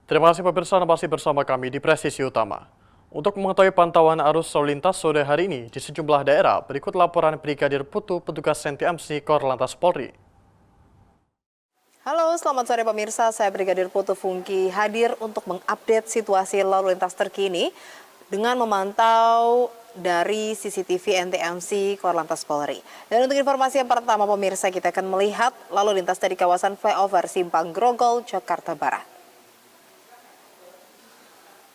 Terima kasih pemirsa, masih bersama kami di Presisi Utama. Untuk mengetahui pantauan arus lalu lintas sore hari ini di sejumlah daerah, berikut laporan Brigadir Putu, petugas TNI Korlantas Polri. Halo, selamat sore pemirsa. Saya Brigadir Putu Fungki hadir untuk mengupdate situasi lalu lintas terkini dengan memantau dari CCTV NTMC Korlantas Polri. Dan untuk informasi yang pertama pemirsa, kita akan melihat lalu lintas dari kawasan flyover Simpang Grogol, Jakarta Barat.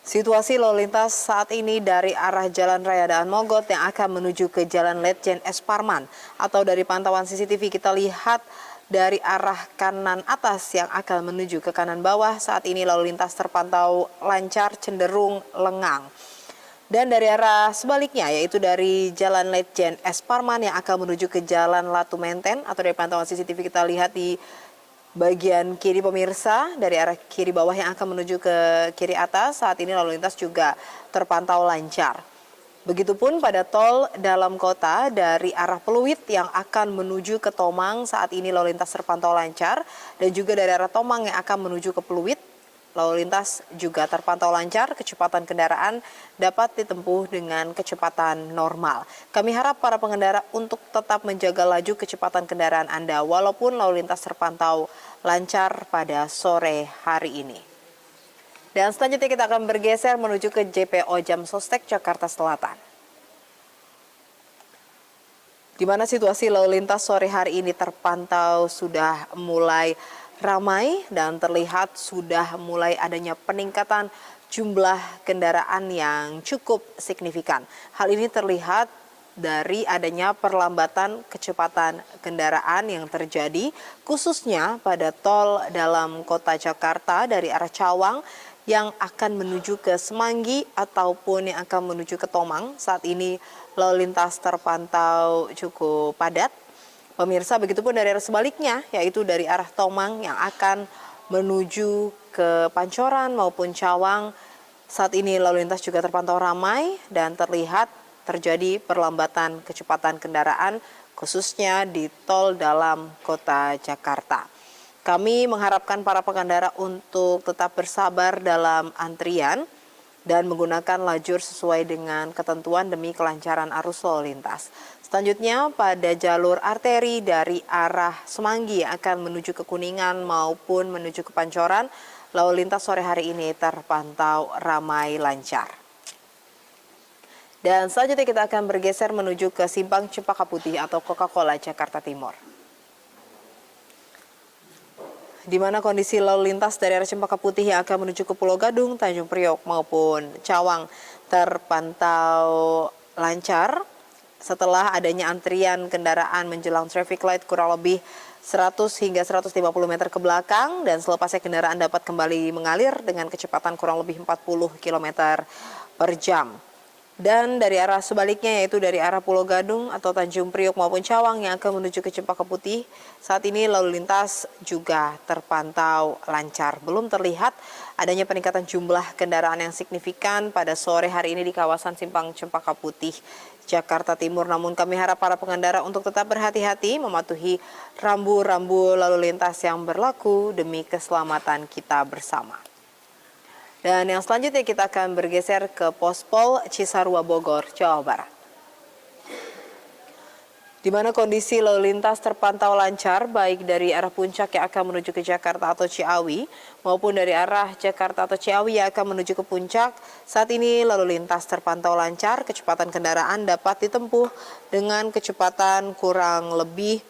Situasi lalu lintas saat ini dari arah Jalan Raya Daan Mogot yang akan menuju ke Jalan Letjen S. Parman, atau dari pantauan CCTV kita lihat dari arah kanan atas yang akan menuju ke kanan bawah, saat ini lalu lintas terpantau lancar cenderung lengang. Dan dari arah sebaliknya, yaitu dari Jalan Letjen S. Parman yang akan menuju ke Jalan Latu Menten, atau dari pantauan CCTV kita lihat di bagian kiri pemirsa, dari arah kiri bawah yang akan menuju ke kiri atas, saat ini lalu lintas juga terpantau lancar. Begitupun pada tol dalam kota dari arah Pluit yang akan menuju ke Tomang, saat ini lalu lintas terpantau lancar. Dan juga dari arah Tomang yang akan menuju ke Pluit, lalu lintas juga terpantau lancar, kecepatan kendaraan dapat ditempuh dengan kecepatan normal. Kami harap para pengendara untuk tetap menjaga laju kecepatan kendaraan Anda walaupun lalu lintas terpantau lancar pada sore hari ini. Dan selanjutnya kita akan bergeser menuju ke JPO Jam Sostek Jakarta Selatan, di mana situasi lalu lintas sore hari ini terpantau sudah mulai ramai dan terlihat sudah mulai adanya peningkatan jumlah kendaraan yang cukup signifikan. Hal ini terlihat dari adanya perlambatan kecepatan kendaraan yang terjadi khususnya pada tol dalam kota Jakarta dari arah Cawang yang akan menuju ke Semanggi ataupun yang akan menuju ke Tomang. Saat ini lalu lintas terpantau cukup padat. Pemirsa, begitupun dari arah sebaliknya, yaitu dari arah Tomang yang akan menuju ke Pancoran maupun Cawang. Saat ini lalu lintas juga terpantau ramai dan terlihat terjadi perlambatan kecepatan kendaraan khususnya di tol dalam kota Jakarta. Kami mengharapkan para pengendara untuk tetap bersabar dalam antrian dan menggunakan lajur sesuai dengan ketentuan demi kelancaran arus lalu lintas. Selanjutnya pada jalur arteri dari arah Semanggi yang akan menuju ke Kuningan maupun menuju ke Pancoran, lalu lintas sore hari ini terpantau ramai lancar. Dan selanjutnya kita akan bergeser menuju ke Simpang Cempaka Putih atau Coca-Cola Jakarta Timur, di mana kondisi lalu lintas dari arah Cempaka Putih yang akan menuju ke Pulau Gadung, Tanjung Priok maupun Cawang terpantau lancar setelah adanya antrian kendaraan menjelang traffic light kurang lebih 100 hingga 150 meter ke belakang, dan selepasnya kendaraan dapat kembali mengalir dengan kecepatan kurang lebih 40 km per jam. Dan dari arah sebaliknya, yaitu dari arah Pulau Gadung atau Tanjung Priok maupun Cawang yang akan menuju ke Cempaka Putih, saat ini lalu lintas juga terpantau lancar. Belum terlihat adanya peningkatan jumlah kendaraan yang signifikan pada sore hari ini di kawasan Simpang Cempaka Putih, Jakarta Timur. Namun kami harap para pengendara untuk tetap berhati-hati mematuhi rambu-rambu lalu lintas yang berlaku demi keselamatan kita bersama. Dan yang selanjutnya kita akan bergeser ke Pospol Cisarua Bogor, Jawa Barat, di mana kondisi lalu lintas terpantau lancar baik dari arah puncak yang akan menuju ke Jakarta atau Ciawi maupun dari arah Jakarta atau Ciawi yang akan menuju ke puncak. Saat ini lalu lintas terpantau lancar, kecepatan kendaraan dapat ditempuh dengan kecepatan kurang lebih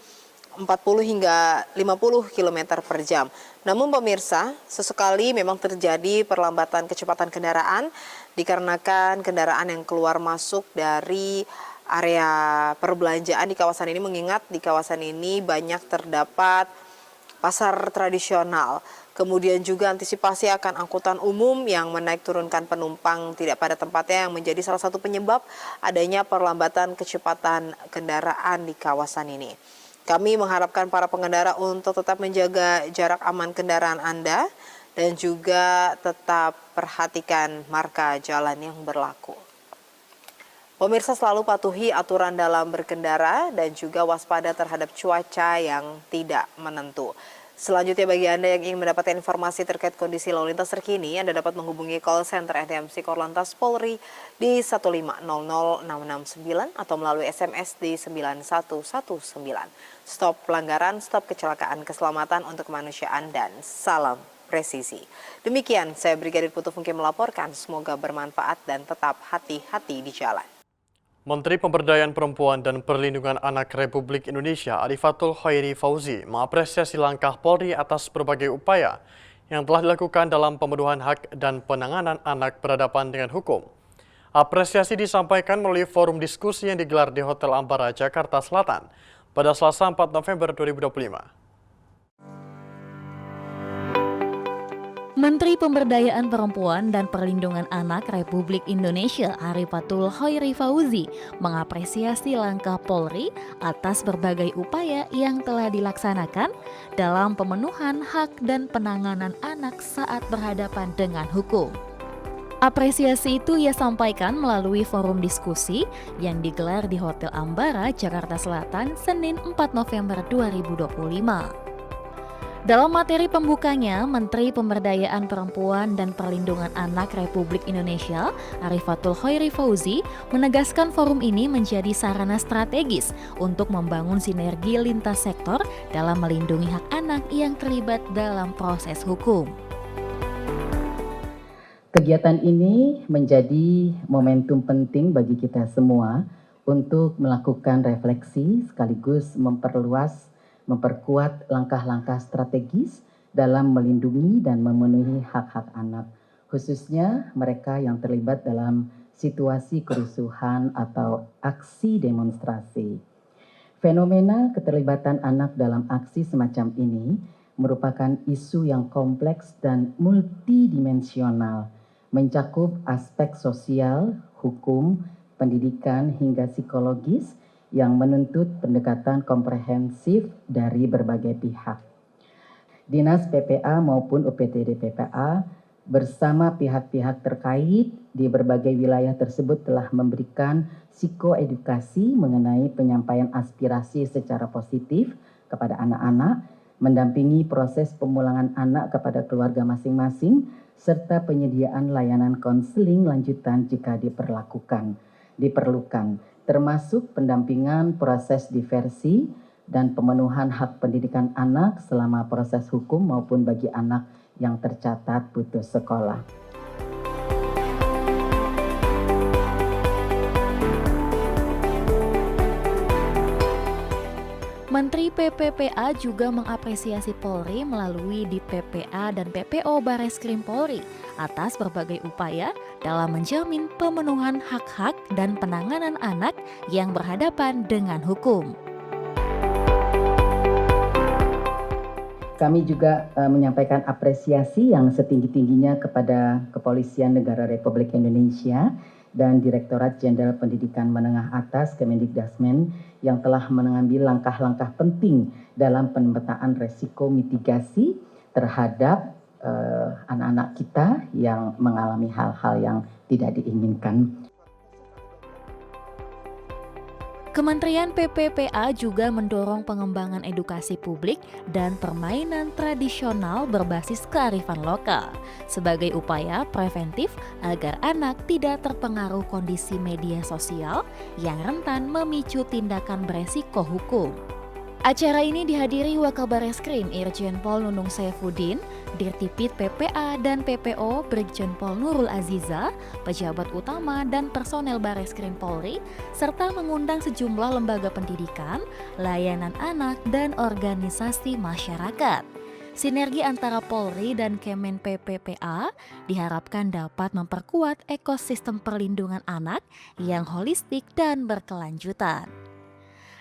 40 hingga 50 km per jam. Namun pemirsa, sesekali memang terjadi perlambatan kecepatan kendaraan dikarenakan kendaraan yang keluar masuk dari area perbelanjaan di kawasan ini, mengingat di kawasan ini banyak terdapat pasar tradisional. Kemudian juga antisipasi akan angkutan umum yang menaik turunkan penumpang tidak pada tempatnya yang menjadi salah satu penyebab adanya perlambatan kecepatan kendaraan di kawasan ini. Kami mengharapkan para pengendara untuk tetap menjaga jarak aman kendaraan Anda dan juga tetap perhatikan marka jalan yang berlaku. Pemirsa, selalu patuhi aturan dalam berkendara dan juga waspada terhadap cuaca yang tidak menentu. Selanjutnya bagi Anda yang ingin mendapatkan informasi terkait kondisi lalu lintas terkini, Anda dapat menghubungi call center NTMC Korlantas Polri di 1500669 atau melalui SMS di 9119. Stop pelanggaran, stop kecelakaan, keselamatan untuk kemanusiaan, dan salam presisi. Demikian, saya Brigadir Putu Fungki melaporkan. Semoga bermanfaat dan tetap hati-hati di jalan. Menteri Pemberdayaan Perempuan dan Perlindungan Anak Republik Indonesia Arifatul Khairi Fauzi mengapresiasi langkah Polri atas berbagai upaya yang telah dilakukan dalam pemenuhan hak dan penanganan anak berhadapan dengan hukum. Apresiasi disampaikan melalui forum diskusi yang digelar di Hotel Ambara, Jakarta Selatan pada Selasa 4 November 2025. Menteri Pemberdayaan Perempuan dan Perlindungan Anak Republik Indonesia Arifatul Khairi Fauzi mengapresiasi langkah Polri atas berbagai upaya yang telah dilaksanakan dalam pemenuhan hak dan penanganan anak saat berhadapan dengan hukum. Apresiasi itu ia sampaikan melalui forum diskusi yang digelar di Hotel Ambara, Jakarta Selatan, Senin 4 November 2025. Dalam materi pembukanya, Menteri Pemberdayaan Perempuan dan Perlindungan Anak Republik Indonesia Arifatul Khairi Fauzi menegaskan forum ini menjadi sarana strategis untuk membangun sinergi lintas sektor dalam melindungi hak anak yang terlibat dalam proses hukum. Kegiatan ini menjadi momentum penting bagi kita semua untuk melakukan refleksi sekaligus memperkuat langkah-langkah strategis dalam melindungi dan memenuhi hak-hak anak, khususnya mereka yang terlibat dalam situasi kerusuhan atau aksi demonstrasi. Fenomena keterlibatan anak dalam aksi semacam ini merupakan isu yang kompleks dan multidimensional, mencakup aspek sosial, hukum, pendidikan hingga psikologis yang menuntut pendekatan komprehensif dari berbagai pihak. Dinas PPA maupun UPTD PPA bersama pihak-pihak terkait di berbagai wilayah tersebut telah memberikan psikoedukasi mengenai penyampaian aspirasi secara positif kepada anak-anak, mendampingi proses pemulangan anak kepada keluarga masing-masing, serta penyediaan layanan konseling lanjutan jika diperlukan, termasuk pendampingan proses diversi dan pemenuhan hak pendidikan anak selama proses hukum maupun bagi anak yang tercatat putus sekolah. Menteri PPPA juga mengapresiasi Polri melalui di PPA dan PPO Bareskrim Polri atas berbagai upaya dalam menjamin pemenuhan hak-hak dan penanganan anak yang berhadapan dengan hukum. Kami juga menyampaikan apresiasi yang setinggi-tingginya kepada Kepolisian Negara Republik Indonesia dan Direktorat Jenderal Pendidikan Menengah Atas Kemendikbudrismen yang telah mengambil langkah-langkah penting dalam pemetaan resiko mitigasi terhadap anak-anak kita yang mengalami hal-hal yang tidak diinginkan. Kementerian PPPA juga mendorong pengembangan edukasi publik dan permainan tradisional berbasis kearifan lokal sebagai upaya preventif agar anak tidak terpengaruh kondisi media sosial yang rentan memicu tindakan beresiko hukum. Acara ini dihadiri Wakil Bareskrim Irjen Pol Nunung Saifuddin, Dirtipid PPA dan PPO Brigjen Pol Nurul Aziza, pejabat utama dan personel Bareskrim Polri, serta mengundang sejumlah lembaga pendidikan, layanan anak, dan organisasi masyarakat. Sinergi antara Polri dan Kemen PPPA diharapkan dapat memperkuat ekosistem perlindungan anak yang holistik dan berkelanjutan.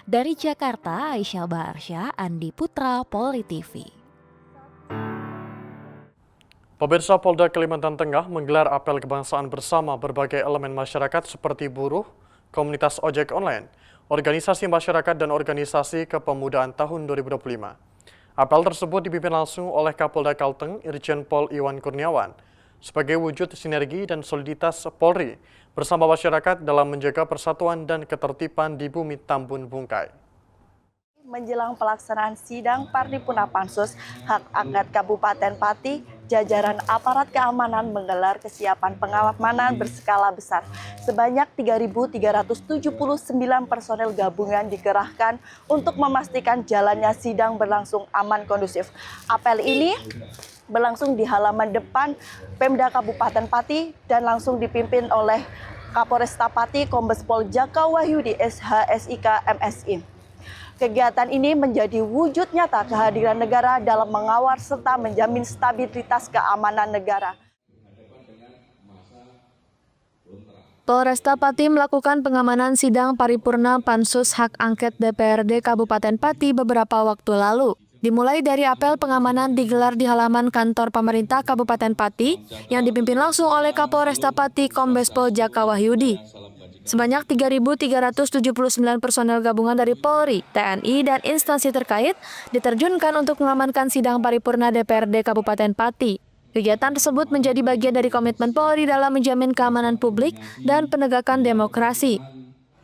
Dari Jakarta, Aisyah Baharsya, Andi Putra, Polri TV. Pemirsa, Polda Kalimantan Tengah menggelar apel kebangsaan bersama berbagai elemen masyarakat seperti buruh, komunitas ojek online, organisasi masyarakat, dan organisasi kepemudaan tahun 2025. Apel tersebut dipimpin langsung oleh Kapolda Kalteng, Irjen Pol Iwan Kurniawan, sebagai wujud sinergi dan soliditas Polri bersama masyarakat dalam menjaga persatuan dan ketertiban di bumi Tambun Bungkai. Menjelang pelaksanaan sidang paripurna Pansus Hak Angket Kabupaten Pati, jajaran aparat keamanan menggelar kesiapan pengamanan berskala besar. Sebanyak 3.379 personel gabungan dikerahkan untuk memastikan jalannya sidang berlangsung aman kondusif. Apel ini berlangsung di halaman depan Pemda Kabupaten Pati dan langsung dipimpin oleh Kapolresta Pati Kombes Pol Jaka Wahyudi SHSIK MSI. Kegiatan ini menjadi wujud nyata kehadiran negara dalam mengawal serta menjamin stabilitas keamanan negara. Polresta Pati melakukan pengamanan sidang paripurna Pansus Hak Angket DPRD Kabupaten Pati beberapa waktu lalu. Dimulai dari apel pengamanan digelar di halaman kantor pemerintah Kabupaten Pati yang dipimpin langsung oleh Kapolresta Pati Kombes Pol Jaka Wahyudi. Sebanyak 3.379 personel gabungan dari Polri, TNI, dan instansi terkait diterjunkan untuk mengamankan sidang paripurna DPRD Kabupaten Pati. Kegiatan tersebut menjadi bagian dari komitmen Polri dalam menjamin keamanan publik dan penegakan demokrasi.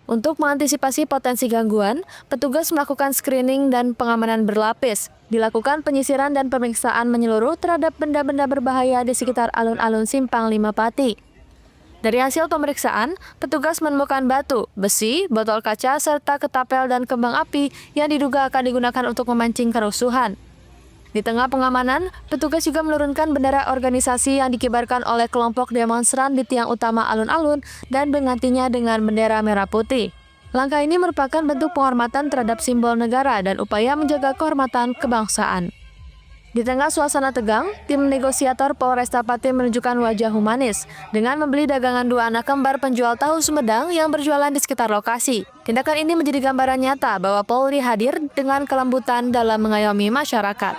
Untuk mengantisipasi potensi gangguan, petugas melakukan screening dan pengamanan berlapis. Dilakukan penyisiran dan pemeriksaan menyeluruh terhadap benda-benda berbahaya di sekitar alun-alun Simpang 5 Pati. Dari hasil pemeriksaan, petugas menemukan batu, besi, botol kaca, serta ketapel dan kembang api yang diduga akan digunakan untuk memancing kerusuhan. Di tengah pengamanan, petugas juga menurunkan bendera organisasi yang dikibarkan oleh kelompok demonstran di tiang utama alun-alun dan menggantinya dengan bendera merah putih. Langkah ini merupakan bentuk penghormatan terhadap simbol negara dan upaya menjaga kehormatan kebangsaan. Di tengah suasana tegang, tim negosiator Polresta Pati menunjukkan wajah humanis dengan membeli dagangan dua anak kembar penjual tahu Sumedang yang berjualan di sekitar lokasi. Tindakan ini menjadi gambaran nyata bahwa Polri hadir dengan kelembutan dalam mengayomi masyarakat.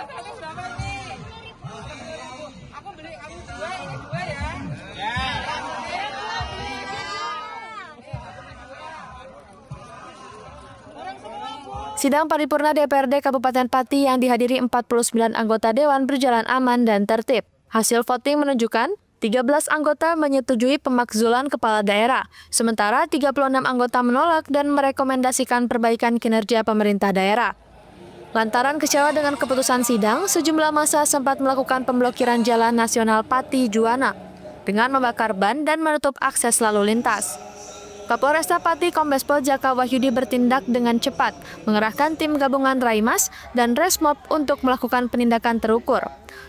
Sidang paripurna DPRD Kabupaten Pati yang dihadiri 49 anggota dewan berjalan aman dan tertib. Hasil voting menunjukkan 13 anggota menyetujui pemakzulan kepala daerah, sementara 36 anggota menolak dan merekomendasikan perbaikan kinerja pemerintah daerah. Lantaran kecewa dengan keputusan sidang, sejumlah massa sempat melakukan pemblokiran Jalan Nasional Pati Juwana dengan membakar ban dan menutup akses lalu lintas. Kapolresta Pati Kombes Pol Jaka Wahyudi bertindak dengan cepat, mengerahkan tim gabungan Raimas dan Resmob untuk melakukan penindakan terukur.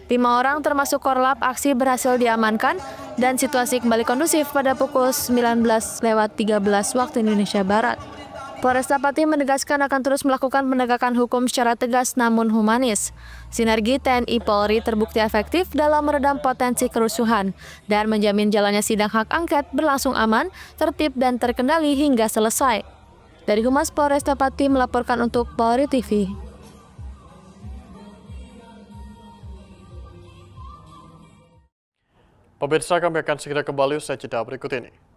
5 orang termasuk korlap aksi berhasil diamankan dan situasi kembali kondusif pada pukul 19.13 waktu Indonesia Barat. Polresta Pati menegaskan akan terus melakukan penegakan hukum secara tegas namun humanis. Sinergi TNI Polri terbukti efektif dalam meredam potensi kerusuhan dan menjamin jalannya sidang hak angket berlangsung aman, tertib, dan terkendali hingga selesai. Dari Humas Polresta Pati melaporkan untuk Polri TV. Pemirsa, kami akan segera kembali usai jeda berikut ini.